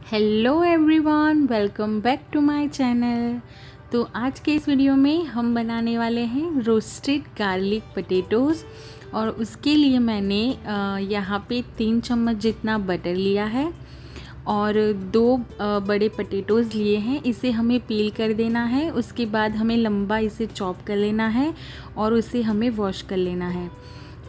Hello everyone, welcome back to my channel. तो आज के इस वीडियो में हम बनाने वाले हैं रोस्टेड गार्लिक पटेटोज़। और उसके लिए मैंने यहाँ पे 3 चम्मच जितना बटर लिया है और 2 बड़े पटेटोज़ लिए हैं। इसे हमें पील कर देना है, उसके बाद हमें लंबा इसे चॉप कर लेना है और उसे हमें वॉश कर लेना है।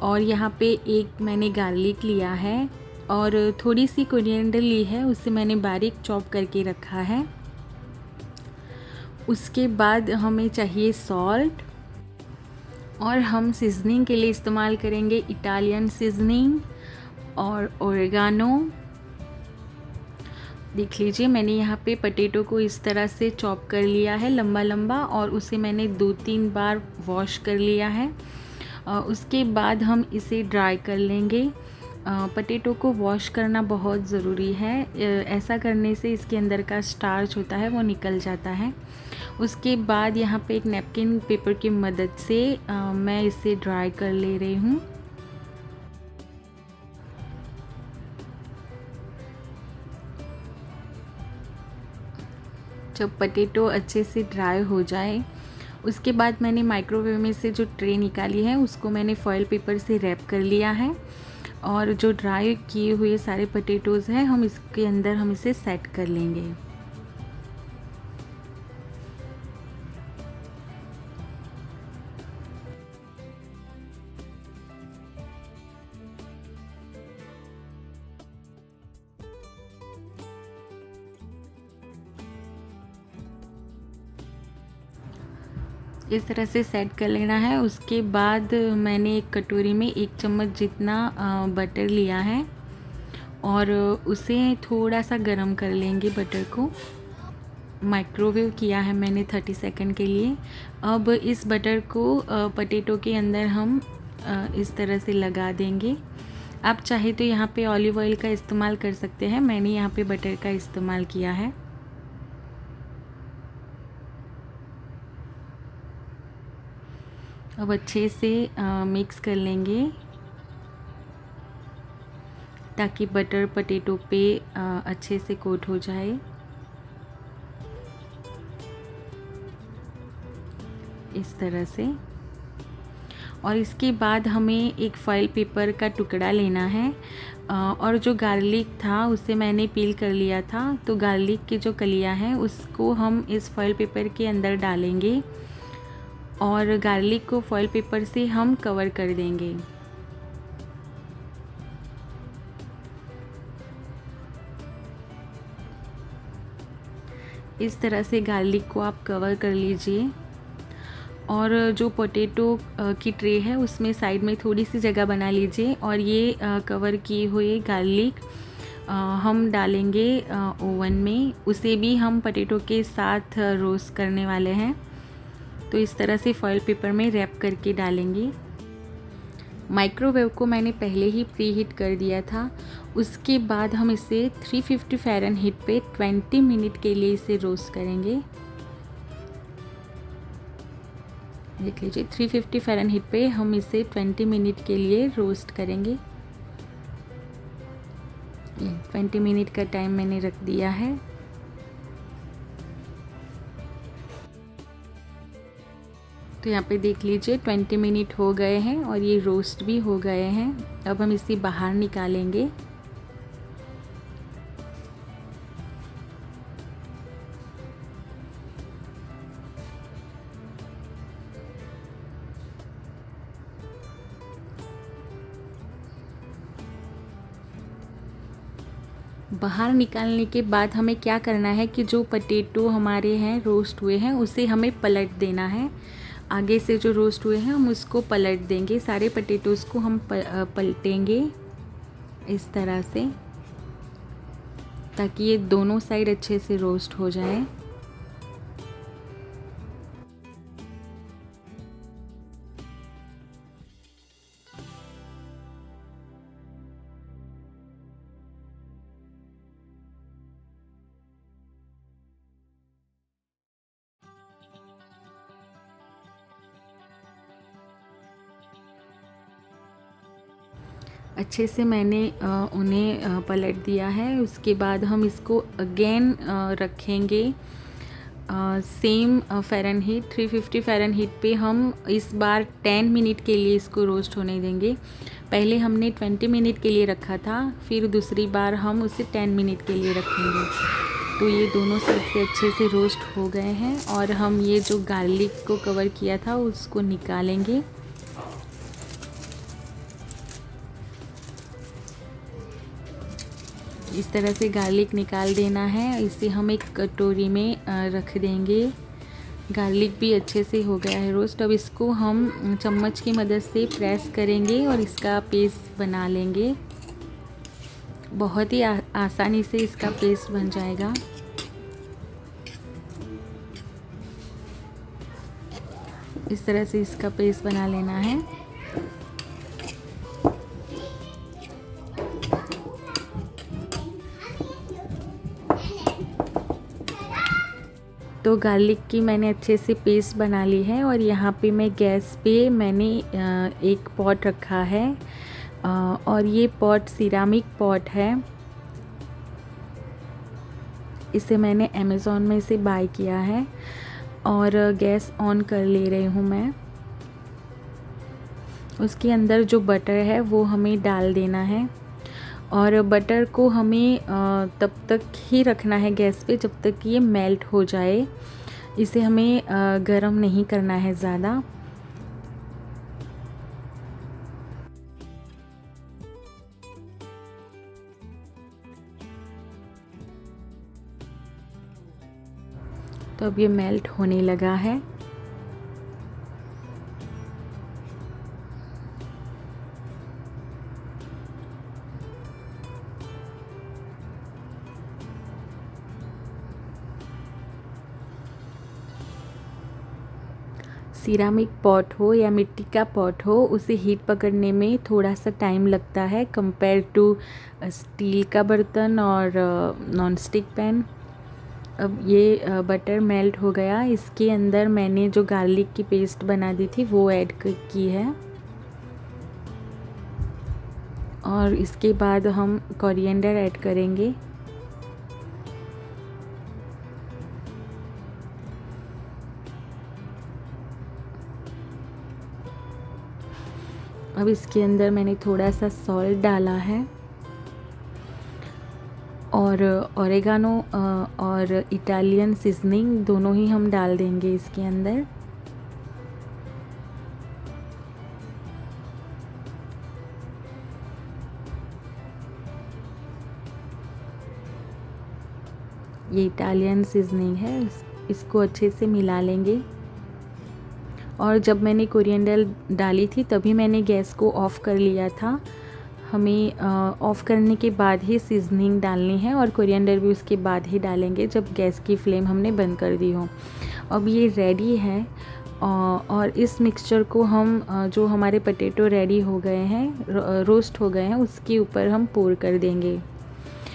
और यहाँ पे एक मैंने गार्लिक लिया है और थोड़ी सी कोरिएंडर ली है, उसे मैंने बारीक चॉप करके रखा है। उसके बाद हमें चाहिए सॉल्ट और हम सीजनिंग के लिए इस्तेमाल करेंगे इटालियन सीजनिंग और ओरेगानो। देख लीजिए, मैंने यहाँ पे पटेटो को इस तरह से चॉप कर लिया है लंबा लंबा और उसे मैंने 2-3 बार वॉश कर लिया है। उसके बाद हम इसे ड्राई कर लेंगे। पटेटो को वॉश करना बहुत ज़रूरी है, ऐसा करने से इसके अंदर का स्टार्च होता है वो निकल जाता है। उसके बाद यहाँ पे एक नैपकिन पेपर की मदद से मैं इसे ड्राई कर ले रही हूँ। जब पटेटो अच्छे से ड्राई हो जाए उसके बाद मैंने माइक्रोवेव में से जो ट्रे निकाली है उसको मैंने फॉयल पेपर से रैप कर लिया है। और जो ड्राई किए हुए सारे पटेटोज़ हैं हम इसके अंदर हम इसे सेट कर लेंगे। इस तरह से सेट कर लेना है। उसके बाद मैंने एक कटोरी में 1 चम्मच जितना बटर लिया है और उसे थोड़ा सा गरम कर लेंगे। बटर को माइक्रोवेव किया है मैंने 30 सेकंड के लिए। अब इस बटर को पटेटो के अंदर हम इस तरह से लगा देंगे। आप चाहे तो यहाँ पे ऑलिव ऑयल का इस्तेमाल कर सकते हैं, मैंने यहाँ पे बटर का इस्तेमाल किया है। अब अच्छे से मिक्स कर लेंगे ताकि बटर पटेटो पे अच्छे से कोट हो जाए। इस तरह से। और इसके बाद हमें एक फॉइल पेपर का टुकड़ा लेना है और जो गार्लिक था उसे मैंने पील कर लिया था, तो गार्लिक की जो कलियां हैं उसको हम इस फॉइल पेपर के अंदर डालेंगे और गार्लिक को फॉइल पेपर से हम कवर कर देंगे। इस तरह से गार्लिक को आप कवर कर लीजिए। और जो पोटैटो की ट्रे है उसमें साइड में थोड़ी सी जगह बना लीजिए और ये कवर किए हुए गार्लिक हम डालेंगे ओवन में। उसे भी हम पोटैटो के साथ रोस्ट करने वाले हैं, तो इस तरह से फॉइल पेपर में रैप करके डालेंगे। माइक्रोवेव को मैंने पहले ही प्री हीट कर दिया था। उसके बाद हम इसे 350 फ़ारेनहीट पे 20 मिनट के लिए इसे रोस्ट करेंगे। देख लीजिए, 350 फ़ारेनहीट पे हम इसे 20 मिनट के लिए रोस्ट करेंगे। 20 मिनट का टाइम मैंने रख दिया है। तो यहाँ पे देख लीजिए 20 मिनट हो गए हैं और ये रोस्ट भी हो गए हैं। अब हम इसे बाहर निकालेंगे। बाहर निकालने के बाद हमें क्या करना है कि जो पटेटो हमारे हैं रोस्ट हुए हैं उसे हमें पलट देना है। आगे से जो रोस्ट हुए हैं हम उसको पलट देंगे, सारे पटेटोज़ को हम पलटेंगे इस तरह से ताकि ये दोनों साइड अच्छे से रोस्ट हो जाए। अच्छे से मैंने उन्हें पलट दिया है। उसके बाद हम इसको अगेन रखेंगे सेम फ़ारेनहीट 350 फ़ारेनहीट पे। हम इस बार 10 मिनट के लिए इसको रोस्ट होने देंगे। पहले हमने 20 मिनट के लिए रखा था, फिर दूसरी बार हम उसे 10 मिनट के लिए रखेंगे। तो ये दोनों साइड से अच्छे से रोस्ट हो गए हैं और हम ये जो गार्लिक को कवर किया था उसको निकालेंगे। इस तरह से गार्लिक निकाल देना है। इसे हम एक कटोरी में रख देंगे। गार्लिक भी अच्छे से हो गया है रोस्ट। अब इसको हम चम्मच की मदद से प्रेस करेंगे और इसका पेस्ट बना लेंगे। बहुत ही आसानी से इसका पेस्ट बन जाएगा। इस तरह से इसका पेस्ट बना लेना है। तो गार्लिक की मैंने अच्छे से पेस्ट बना ली है और यहाँ पे मैं गैस पे मैंने एक पॉट रखा है और ये पॉट सिरामिक पॉट है। इसे मैंने अमेज़ॉन में से बाय किया है और गैस ऑन कर ले रही हूँ मैं। उसके अंदर जो बटर है वो हमें डाल देना है और बटर को हमें तब तक ही रखना है गैस पे जब तक कि ये मेल्ट हो जाए। इसे हमें गरम नहीं करना है ज़्यादा। तो अब ये मेल्ट होने लगा है। सिरामिक पॉट हो या मिट्टी का पॉट हो, उसे हीट पकड़ने में थोड़ा सा टाइम लगता है कंपेयर टू स्टील का बर्तन और नॉन स्टिक पैन। अब ये बटर मेल्ट हो गया। इसके अंदर मैंने जो गार्लिक की पेस्ट बना दी थी वो ऐड की है और इसके बाद हम कोरिएंडर ऐड करेंगे। अब इसके अंदर मैंने थोड़ा सा सॉल्ट डाला है और ओरेगानो और इटालियन सीजनिंग दोनों ही हम डाल देंगे इसके अंदर। ये इटालियन सीजनिंग है, इसको अच्छे से मिला लेंगे। और जब मैंने कोरिएंडर डाली थी तभी मैंने गैस को ऑफ़ कर लिया था। हमें ऑफ़ करने के बाद ही सीजनिंग डालनी है और कोरिएंडर भी उसके बाद ही डालेंगे जब गैस की फ्लेम हमने बंद कर दी हो। अब ये रेडी है और इस मिक्सचर को हम जो हमारे पोटैटो रेडी हो गए हैं, रोस्ट हो गए हैं, उसके ऊपर हम पोर कर देंगे।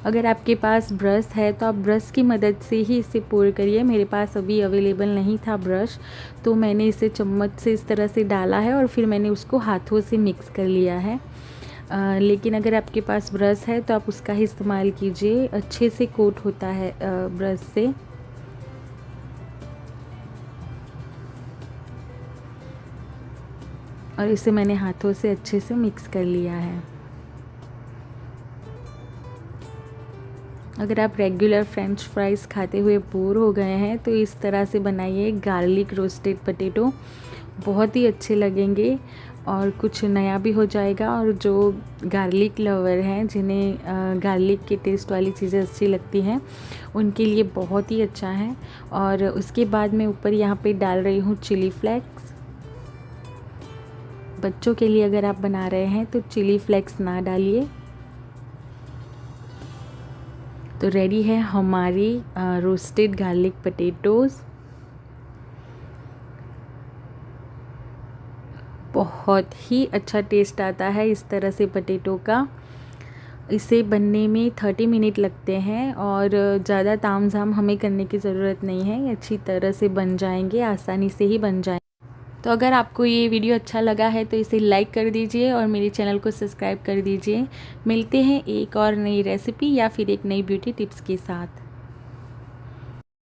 अगर आपके पास ब्रश है तो आप ब्रश की मदद से ही इसे पोर करिए। मेरे पास अभी अवेलेबल नहीं था ब्रश, तो मैंने इसे चम्मच से इस तरह से डाला है और फिर मैंने उसको हाथों से मिक्स कर लिया है। लेकिन अगर आपके पास ब्रश है तो आप उसका ही इस्तेमाल कीजिए, अच्छे से कोट होता है ब्रश से। और इसे मैंने हाथों से अच्छे से मिक्स कर लिया है। अगर आप रेगुलर फ्रेंच फ्राइज़ खाते हुए बोर हो गए हैं तो इस तरह से बनाइए गार्लिक रोस्टेड पोटैटो, बहुत ही अच्छे लगेंगे और कुछ नया भी हो जाएगा। और जो गार्लिक लवर हैं, जिन्हें गार्लिक के टेस्ट वाली चीज़ें अच्छी लगती हैं, उनके लिए बहुत ही अच्छा है। और उसके बाद मैं ऊपर यहाँ पे डाल रही हूँ चिली फ्लेक्स। बच्चों के लिए अगर आप बना रहे हैं तो चिली फ्लेक्स ना डालिए। तो रेडी है हमारी रोस्टेड गार्लिक पोटैटोज़। बहुत ही अच्छा टेस्ट आता है इस तरह से पोटैटो का। इसे बनने में 30 मिनट लगते हैं और ज़्यादा तामझाम हमें करने की ज़रूरत नहीं है। ये अच्छी तरह से बन जाएंगे, आसानी से ही बन जाएंगे। तो अगर आपको ये वीडियो अच्छा लगा है तो इसे लाइक कर दीजिए और मेरे चैनल को सब्सक्राइब कर दीजिए। मिलते हैं एक और नई रेसिपी या फिर एक नई ब्यूटी टिप्स के साथ।